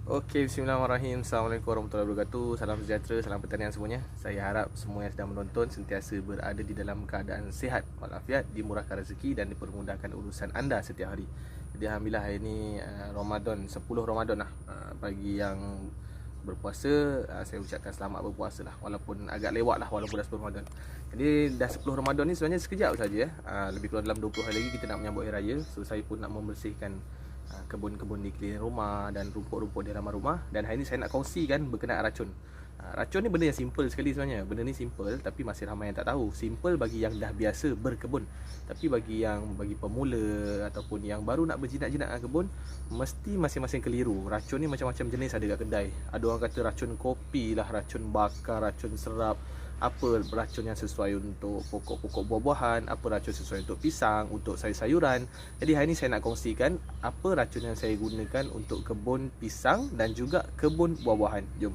Okey, bismillahirrahmanirrahim. Assalamualaikum warahmatullahi wabarakatuh. Salam sejahtera, salam pertanian semuanya. Saya harap semua yang sedang menonton sentiasa berada di dalam keadaan sihat walafiat, dimurahkan rezeki dan dipermudahkan urusan anda setiap hari. Jadi alhamdulillah hari ini Ramadan, 10 Ramadan lah. Bagi yang berpuasa, saya ucapkan selamat berpuasa lah, walaupun agak lewat lah, walaupun dah 10 Ramadan. Jadi dah 10 Ramadan ni sebenarnya sekejap saja ya. Lebih kurang dalam 20 hari lagi kita nak menyambut hari raya. So saya pun nak membersihkan kebun-kebun di keliling rumah dan rumput-rumput di halaman rumah. Dan hari ini saya nak kongsikan berkenaan racun. Racun ni benda yang simple sekali sebenarnya. Benda ni simple tapi masih ramai yang tak tahu. Simple bagi yang dah biasa berkebun, tapi bagi pemula ataupun yang baru nak berjinak-jinak dengan kebun, mesti masing-masing keliru. Racun ni macam-macam jenis ada kat kedai. Ada orang kata racun kopi lah, racun bakar, racun serap. Apa racun yang sesuai untuk pokok-pokok buah-buahan, apa racun sesuai untuk pisang, untuk sayur-sayuran. Jadi hari ini saya nak kongsikan apa racun yang saya gunakan untuk kebun pisang dan juga kebun buah-buahan. Jom.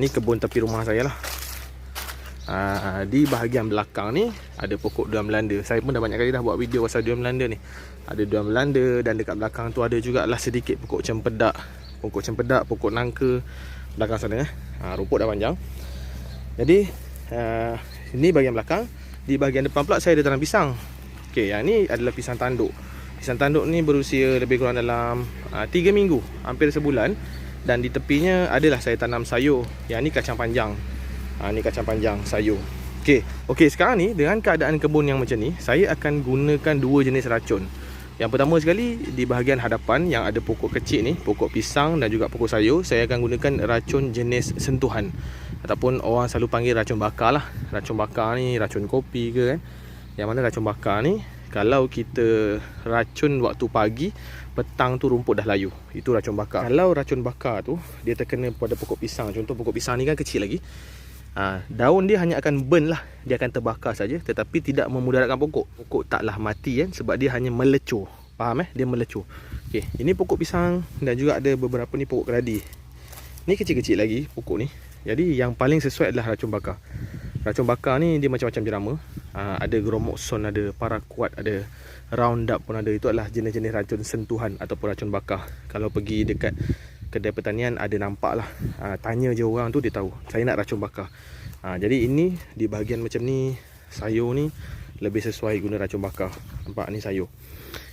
Ni kebun tepi rumah saya lah. Di bahagian belakang ni ada pokok durian Melanda. Saya pun dah banyak kali dah buat video pasal durian Melanda ni. Ada durian Melanda dan dekat belakang tu ada jugalah sedikit pokok cempedak. Pokok cempedak, pokok nangka belakang sana. Rumput dah panjang. Jadi ini bahagian belakang. Di bahagian depan pula saya ada tanam pisang. Okey, yang ni adalah pisang tanduk. Pisang tanduk ni berusia lebih kurang dalam 3 minggu, hampir sebulan. Dan di tepinya adalah saya tanam sayur. Yang ni kacang panjang. Ni kacang panjang sayur. Okey, sekarang ni dengan keadaan kebun yang macam ni, saya akan gunakan dua jenis racun. Yang pertama sekali, di bahagian hadapan yang ada pokok kecil ni, pokok pisang dan juga pokok sayur, saya akan gunakan racun jenis sentuhan, ataupun orang selalu panggil racun bakar lah. Racun bakar ni racun kopi ke kan. Yang mana racun bakar ni, kalau kita racun waktu pagi, petang tu rumput dah layu. Itu racun bakar. Kalau racun bakar tu dia terkena pada pokok pisang, contoh pokok pisang ni kan kecil lagi, daun dia hanya akan burn lah, dia akan terbakar saja, tetapi tidak memudaratkan pokok. Pokok taklah mati kan, sebab dia hanya melecur. Faham dia melecur. Okey, ini pokok pisang dan juga ada beberapa ni pokok keladi. Ni kecil-kecil lagi pokok ni. Jadi yang paling sesuai adalah racun bakar. Racun bakar ni dia macam-macam jenama. Ada Gromoxone, ada Paraquat, ada Roundup pun ada. Itu adalah jenis-jenis racun sentuhan ataupun racun bakar. Kalau pergi dekat kedai pertanian ada nampak lah. Tanya je orang tu, dia tahu saya nak racun bakar. Jadi ini di bahagian macam ni, sayur ni lebih sesuai guna racun bakar. Nampak ni sayur.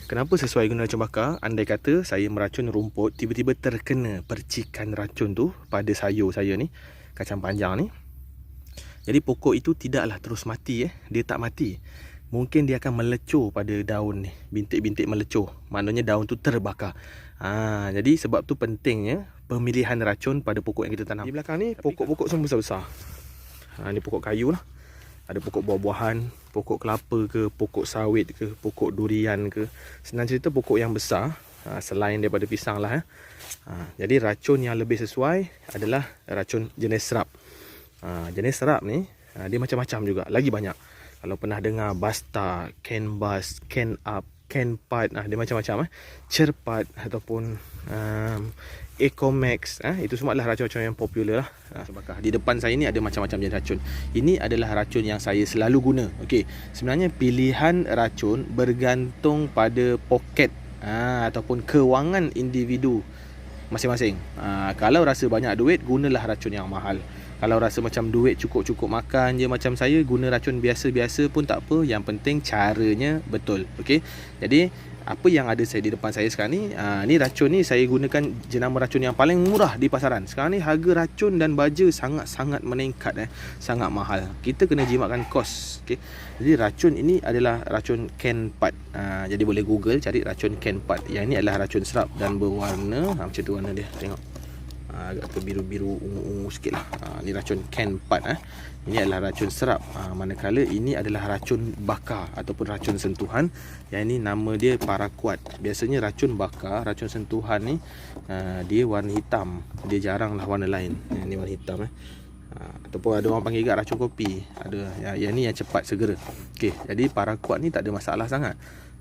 Kenapa sesuai guna racun bakar? Andai kata saya meracun rumput, tiba-tiba terkena percikan racun tu pada sayur saya ni, kacang panjang ni, jadi pokok itu tidaklah terus mati. Dia tak mati. Mungkin dia akan melecur pada daun ni. Bintik-bintik melecur. Maknanya daun tu terbakar. Jadi sebab tu pentingnya pemilihan racun pada pokok yang kita tanam. Di belakang ni pokok-pokok semua besar-besar. Ni pokok kayu lah. Ada pokok buah-buahan, pokok kelapa ke, pokok sawit ke, pokok durian ke. Senang cerita pokok yang besar, selain daripada pisang lah. Jadi racun yang lebih sesuai adalah racun jenis serap. Jenis serap ni dia macam-macam juga, lagi banyak. Kalau pernah dengar Basta, Canbas, Canup, Canpat, dia macam-macam. Cerpat ataupun Ecomax, itu semua adalah racun-racun yang popular lah. Di depan saya ni ada macam-macam jenis racun. Ini adalah racun yang saya selalu guna. Okey, sebenarnya pilihan racun bergantung pada poket ataupun kewangan individu masing-masing. Kalau rasa banyak duit, gunalah racun yang mahal. Kalau rasa macam duit cukup-cukup makan je macam saya, guna racun biasa-biasa pun tak apa. Yang penting caranya betul. Okey. Jadi apa yang ada saya di depan saya sekarang ni, ni racun ni saya gunakan jenama racun yang paling murah di pasaran. Sekarang ni harga racun dan baja sangat-sangat meningkat, sangat mahal. Kita kena jimatkan kos. Okey. Jadi racun ini adalah racun Canpat. Jadi boleh Google cari racun Canpat. Yang ini adalah racun serap dan berwarna macam tu warna dia. Tengok. Agak ke biru-biru ungu-ungu sikit lah. Ni racun Canpat. Ini adalah racun serap. Manakala ini adalah racun bakar ataupun racun sentuhan. Yang ini nama dia Paraquat. Biasanya racun bakar, racun sentuhan ni dia warna hitam. Dia jaranglah warna lain. Ini warna hitam. Ataupun ada orang panggil juga racun kopi. Ada yang ni yang cepat segera. Okey, jadi Paraquat ni tak ada masalah sangat.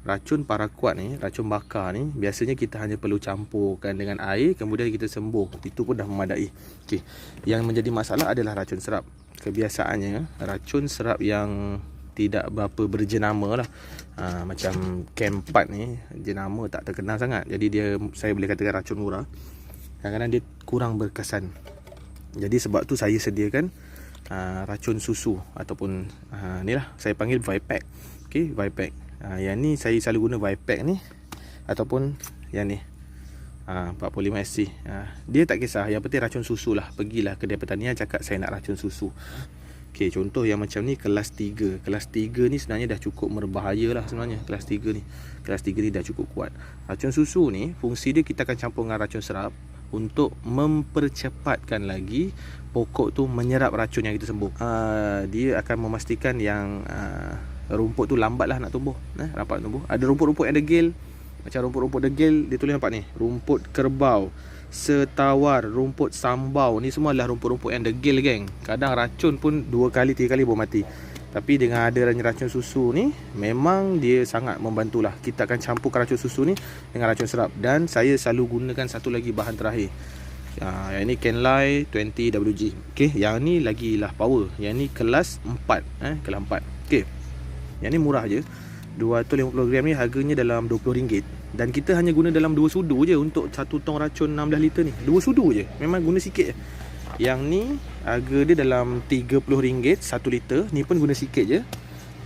Racun Paraquat ni, racun bakar ni, biasanya kita hanya perlu campurkan dengan air, kemudian kita sembuh. Itu pun dah memadai. Okey. Yang menjadi masalah adalah racun serap. Kebiasaannya racun serap yang tidak berapa berjenama lah, macam Canpat ni jenama tak terkenal sangat. Jadi dia, saya boleh katakan racun murah. kadang-kadang dia kurang berkesan. Jadi sebab tu saya sediakan racun susu ataupun ni lah saya panggil Vipack. Okey, Vipack. Yang ni saya selalu guna Vipack ni ataupun yang ni 45SC. Dia tak kisah, yang penting racun susu lah. Pergilah kedai pertanian, cakap saya nak racun susu. Okey, contoh yang macam ni kelas 3. Kelas 3 ni sebenarnya dah cukup berbahaya lah sebenarnya. Kelas 3 ni dah cukup kuat. Racun susu ni fungsi dia kita akan campur dengan racun serap untuk mempercepatkan lagi pokok tu menyerap racun yang kita sembuh. Dia akan memastikan yang rumput tu lambat lah nak tumbuh. Rapat tumbuh. Ada rumput-rumput yang degil. Macam rumput-rumput degil, dia tulis nampak ni, rumput kerbau, setawar, rumput sambau. Ni semua adalah rumput-rumput yang degil, geng. Kadang racun pun 2 kali 3 kali baru mati. Tapi dengan ada racun susu ni, memang dia sangat membantulah. Kita akan campurkan racun susu ni dengan racun serap. Dan saya selalu gunakan satu lagi bahan terakhir. Yang ni Kenlai 20WG. Okay, yang ni lagi lah power. Yang ni kelas 4, kelas 4. Okay, yang ni murah je. 250 gram ni harganya dalam RM20. Dan kita hanya guna dalam 2 sudu je untuk 1 tong racun 16 liter ni. 2 sudu je, memang guna sikit je. Yang ni harga dia dalam RM30 1 liter. Ni pun guna sikit je.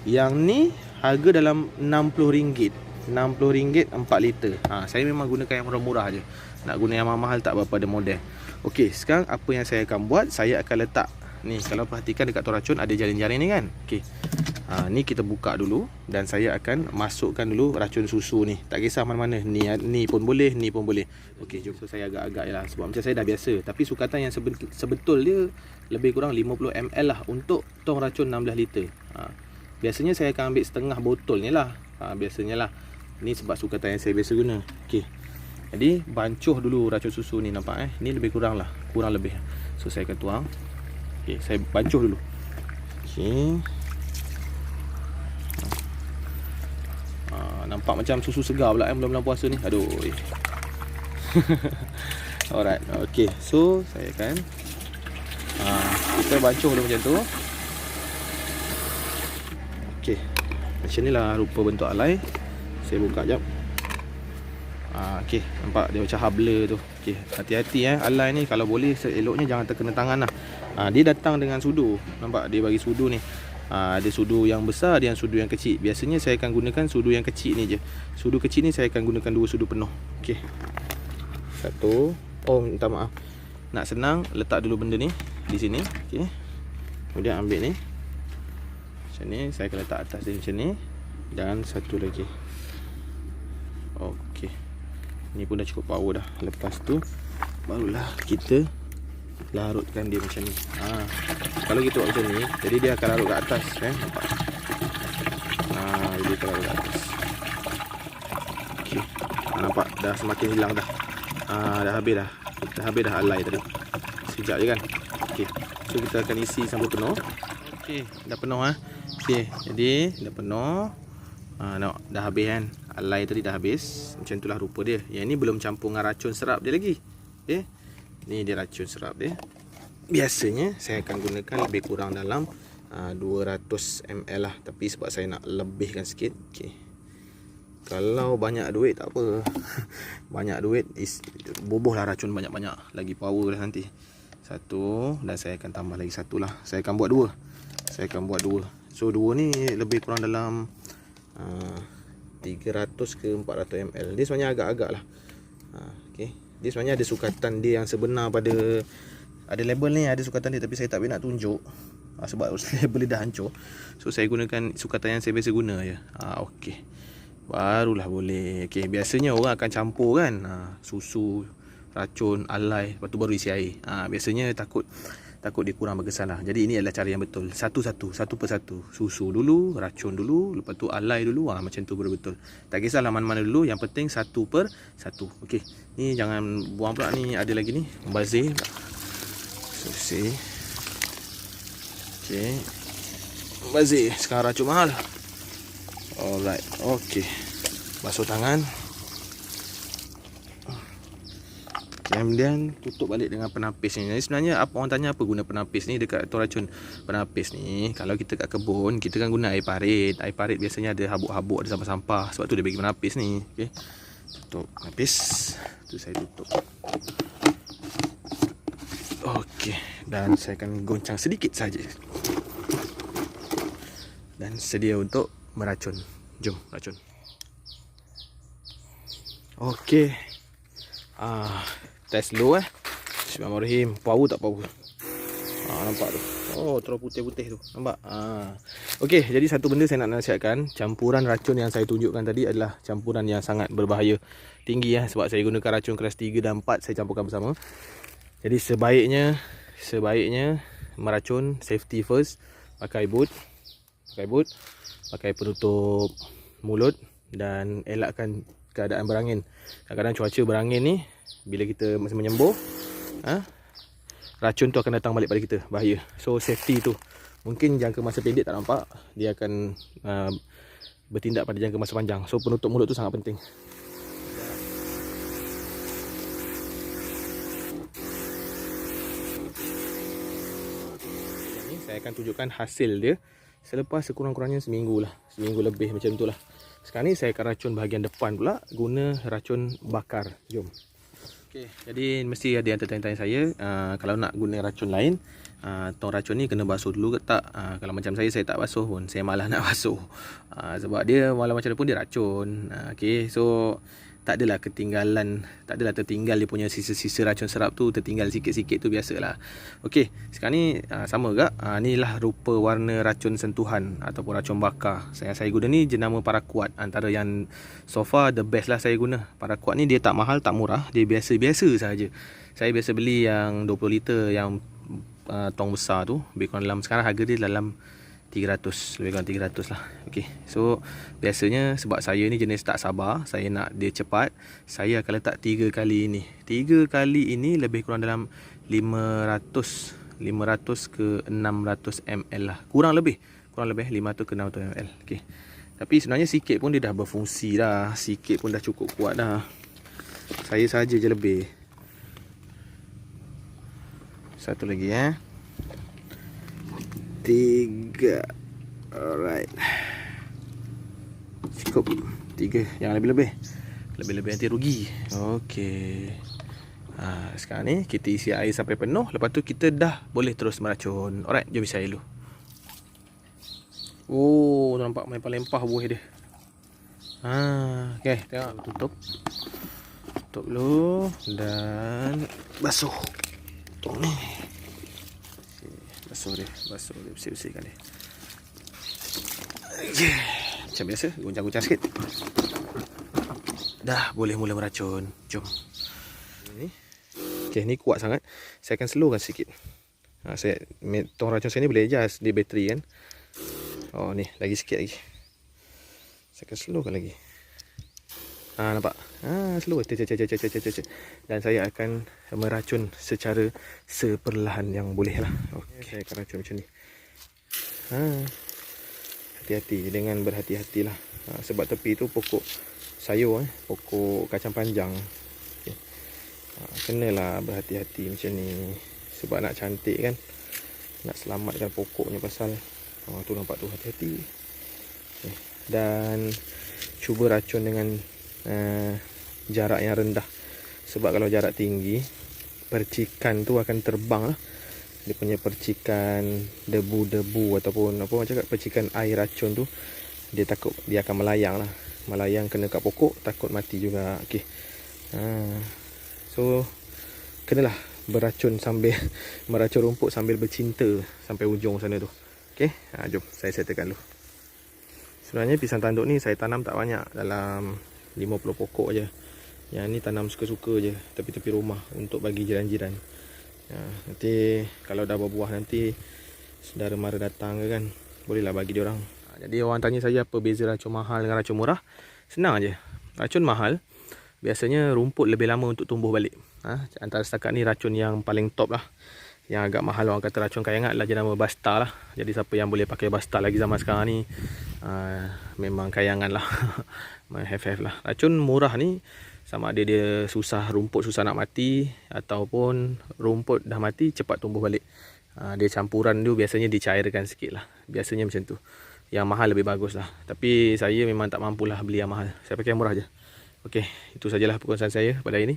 Yang ni harga dalam RM60. RM60 4 liter. Saya memang gunakan yang murah-murah je. Nak guna yang mahal-mahal tak berapa ada model. Okey, sekarang apa yang saya akan buat, saya akan letak ni, kalau perhatikan dekat tu racun ada jaring-jaring ni kan. Okey. Ni kita buka dulu dan saya akan masukkan dulu racun susu ni. Tak kisah mana-mana. Ni pun boleh, ni pun boleh. Okey, jom. So saya agak-agak je lah sebab macam saya dah biasa. Tapi sukatan yang sebetul dia lebih kurang 50 ml lah untuk tong racun 16 liter. Biasanya saya akan ambil setengah botol ni lah. Biasanya lah. Ni sebab sukatan yang saya biasa guna. Okey. Jadi bancuh dulu racun susu ni, nampak Ni lebih kurang lah. Kurang lebih. So saya akan tuang. Okey, saya bancuh dulu. Okey. Nampak macam susu segar pula bulan-bulan puasa ni. Aduh. Alright. Okay. So saya akan kita bancuh dulu macam tu. Okay. Macam ni lah rupa bentuk alai. Saya buka jap. Okay. Nampak dia macam habler tu. Okay. Hati-hati alai ni, kalau boleh eloknya jangan terkena tangan lah. Dia datang dengan sudu. Nampak dia bagi sudu ni. Ada sudu yang besar, ada yang sudu yang kecil. Biasanya saya akan gunakan sudu yang kecil ni je. Sudu kecil ni saya akan gunakan 2 sudu penuh. Okey. 1. Minta maaf. Nak senang, letak dulu benda ni di sini. Okey. Kemudian ambil ni. Macam ni, saya akan letak atas dia macam ni. Dan satu lagi. Okey. Ni pun dah cukup power dah. Lepas tu barulah kita larutkan dia macam ni. Kalau kita buat macam ni, jadi dia akan larut kat atas kan. Nampak? Jadi dia akan larut kat atas. Okey. Nampak dah semakin hilang dah. Dah habis dah. Kita habis dah alai tadi. Sekejap je kan. Okey. So kita akan isi sampai penuh. Okey, dah penuh Okey, jadi dah penuh. Nampak dah habis kan. Alai tadi dah habis. Macam itulah rupa dia. Yang ni belum campur dengan racun serap dia lagi. Okey. Ni dia racun serap dia. Biasanya saya akan gunakan lebih kurang dalam 200 ml lah. Tapi sebab saya nak lebihkan sikit. Okay. Kalau banyak duit tak apa. Banyak duit bubuh lah racun banyak-banyak. Lagi power lah nanti. 1. Dan saya akan tambah lagi 1 lah. Saya akan buat 2. So 2 ni lebih kurang dalam 300 ke 400 ml. Dia sebenarnya agak-agak lah. Okay. Dia sebenarnya ada sukatan dia yang sebenar pada, ada label ni, ada sukatan dia, tapi saya tak boleh nak tunjuk sebab label dia dah hancur. So saya gunakan sukatan yang saya biasa guna je. Okey. Barulah boleh. Okey, biasanya orang akan campur kan, susu, racun, alai, lepas tu baru isi air. Biasanya takut dia kurang berkesan lah. Jadi ini adalah cara yang betul. Satu per satu. Susu dulu, racun dulu, lepas tu alai dulu. Macam tu baru betul. Tak kisahlah mana-mana dulu, yang penting 1 per 1. Okey. Ni jangan buang pula ni, ada lagi ni. Bazir. Susi. Okey. Bazir. Sekarang racun mahal. Alright. Okey. Basuh tangan. Kemudian tutup balik dengan penapis ni. Jadi sebenarnya orang tanya apa guna penapis ni dekat tong racun. Penapis ni kalau kita kat kebun, kita kan guna air parit. Air parit biasanya ada habuk-habuk, ada sampah-sampah. Sebab tu dia bagi penapis ni. Okey. Tutup penapis. Tu saya tutup. Dan saya akan goncang sedikit saja. Dan sedia untuk meracun. Jom racun. Okey. Test dulu Bismillahirrahmanirrahim. Power tak power? Nampak tu. Oh, terus putih-putih tu. Nampak? Okey, jadi satu benda saya nak nasihatkan. Campuran racun yang saya tunjukkan tadi adalah campuran yang sangat berbahaya. Tinggi sebab saya gunakan racun kelas 3 dan 4 saya campurkan bersama. Jadi sebaiknya meracun safety first. Pakai boot, pakai penutup mulut dan elakkan keadaan berangin. Kadang-kadang cuaca berangin ni, bila kita masih menyembuh, racun tu akan datang balik pada kita. Bahaya. So safety tu mungkin jangka masa pendek tak nampak, dia akan bertindak pada jangka masa panjang. So penutup mulut tu sangat penting. Ini saya akan tunjukkan hasil dia selepas sekurang-kurangnya seminggu lebih macam tu lah. Sekarang ni saya akan racun bahagian depan pula guna racun bakar. Jom. Okey, jadi mesti ada yang tertanya-tanya saya, kalau nak guna racun lain, tong racun ni kena basuh dulu ke tak? Kalau macam saya tak basuh pun, saya malas nak basuh. Sebab dia walau macam mana pun dia racun. Okey, so tak adalah tertinggal dia punya sisa-sisa racun serap tu, tertinggal sikit-sikit tu biasalah. Okey, sekarang ni sama juga. Inilah rupa warna racun sentuhan ataupun racun bakar. Saya guna ni jenama Paraquat. Antara yang so far the best lah saya guna. Paraquat ni dia tak mahal, tak murah, dia biasa-biasa saja. Saya biasa beli yang 20 liter yang tong besar tu, lebih kurang dalam, sekarang harga dia dalam 300, lebih kurang 300 lah. Okey, so biasanya sebab saya ni jenis tak sabar, saya nak dia cepat, saya akan letak 3 kali ini. 3 kali ini lebih kurang dalam 500 ke 600 ml lah. Kurang lebih 500 ke 600 ml. Okey. Tapi sebenarnya sikit pun dia dah berfungsi dah. Sikit pun dah cukup kuat dah. Saya saja je lebih. Satu lagi 3. Alright. Cukup 3. Yang lebih-lebih nanti rugi. Okey. Sekarang ni kita isi air sampai penuh. Lepas tu kita dah boleh terus meracun. Alright, jom isi air dulu. Oh, nampak melimpah-limpah buih dia. Okey, tengok, tutup dulu dan basuh. Tong ni. Basuh dia, bersih-bersihkan dia. Macam biasa, goncang-goncang sikit. Dah boleh mula meracun. Jom. Okey, ni kuat sangat. Saya akan slowkan sikit. Tong racun saya ni boleh adjust dia bateri kan. Oh ni, lagi sikit lagi. Saya akan slowkan lagi. Nampak? Slow. Dan saya akan meracun secara seperlahan yang boleh lah. Okey, saya akan racun macam ni. Hati-hati, dengan berhati-hatilah. Sebab tepi tu pokok sayur, pokok kacang panjang. Okay. Kenalah berhati-hati macam ni. Sebab nak cantik kan, nak selamatkan pokoknya pasal tu nampak tu, hati-hati. Okay. Dan cuba racun dengan jarak yang rendah. Sebab kalau jarak tinggi, percikan tu akan terbang lah. Dia punya percikan debu-debu ataupun apa macam percikan air racun tu, dia takut dia akan melayang lah. Melayang kena kat pokok, takut mati juga. Okey. So kenalah beracun sambil meracun rumput sambil bercinta sampai ujung sana tu. Okey. Jom saya settlekan dulu. Sebenarnya pisang tanduk ni saya tanam tak banyak, dalam 50 pokok je. Yang ni tanam suka-suka je tepi-tepi rumah untuk bagi jiran-jiran. Nanti kalau dah berbuah nanti saudara mara datang ke kan, bolehlah bagi dia orang. Jadi orang tanya saya apa beza racun mahal dengan racun murah. Senang aje. Racun mahal biasanya rumput lebih lama untuk tumbuh balik. Antara setakat ni racun yang paling top lah. Yang agak mahal orang kata racun kayangat lah, jenama Basta lah. Jadi siapa yang boleh pakai Basta lagi zaman sekarang ni, memang kayangan lah. Have lah. Racun murah ni sama ada dia susah, rumput susah nak mati, ataupun rumput dah mati cepat tumbuh balik. Dia campuran tu biasanya dicairkan sikit lah. Biasanya macam tu. Yang mahal lebih bagus lah. Tapi saya memang tak mampulah beli yang mahal. Saya pakai yang murah je. Okey, itu sajalah perkongsian saya pada hari ini.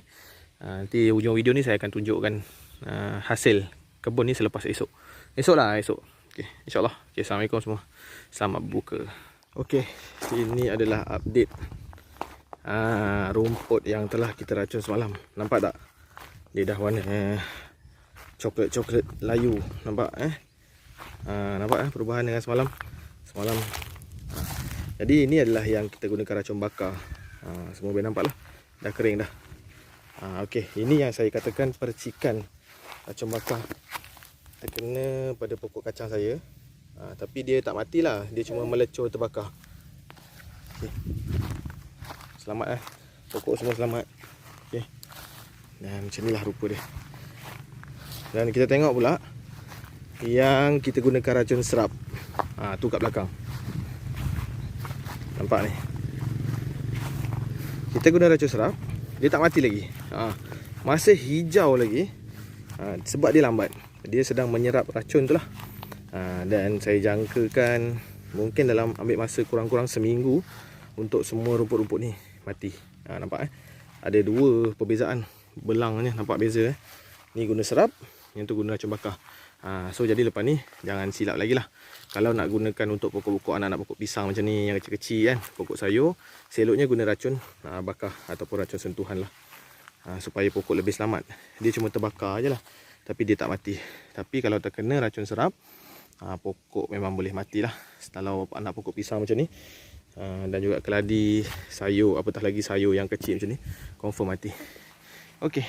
Nanti ujung video ni saya akan tunjukkan hasil kebun ni selepas esok. Esok lah, esok. Okay, insyaAllah. Okay, Assalamualaikum semua. Selamat berbuka. Okay, ini adalah update rumput yang telah kita racun semalam. Nampak tak? Dia dah warna coklat-coklat layu. Nampak nampak perubahan dengan semalam. Jadi ini adalah yang kita gunakan racun bakar. Semua boleh nampak lah. Dah kering dah. Okey, ini yang saya katakan percikan racun bakar terkena pada pokok kacang saya. Tapi dia tak matilah. Dia cuma melecur terbakar. Okay. Selamat pokok semua selamat. Okay. Dan macam inilah rupa dia. Dan kita tengok pula yang kita gunakan racun serap. Tu kat belakang. Nampak ni. Kita guna racun serap, dia tak mati lagi. Masih hijau lagi. Sebab dia lambat. Dia sedang menyerap racun tu lah. Dan saya jangkakan mungkin dalam ambil masa kurang-kurang seminggu untuk semua rumput-rumput ni mati. Nampak ada dua perbezaan belangnya, nampak beza. Ni guna serap, yang tu guna racun bakar. So jadi lepas ni jangan silap lagi lah. Kalau nak gunakan untuk pokok-pokok anak-anak pokok pisang macam ni yang kecil-kecil kan, pokok sayur, seloknya guna racun bakar ataupun racun sentuhan lah. Supaya pokok lebih selamat. Dia cuma terbakar je lah, tapi dia tak mati. Tapi kalau terkena racun serap, pokok memang boleh mati lah. Kalau anak pokok pisang macam ni, dan juga keladi, sayur, apatah lagi sayur yang kecil macam ni, confirm mati. Okay.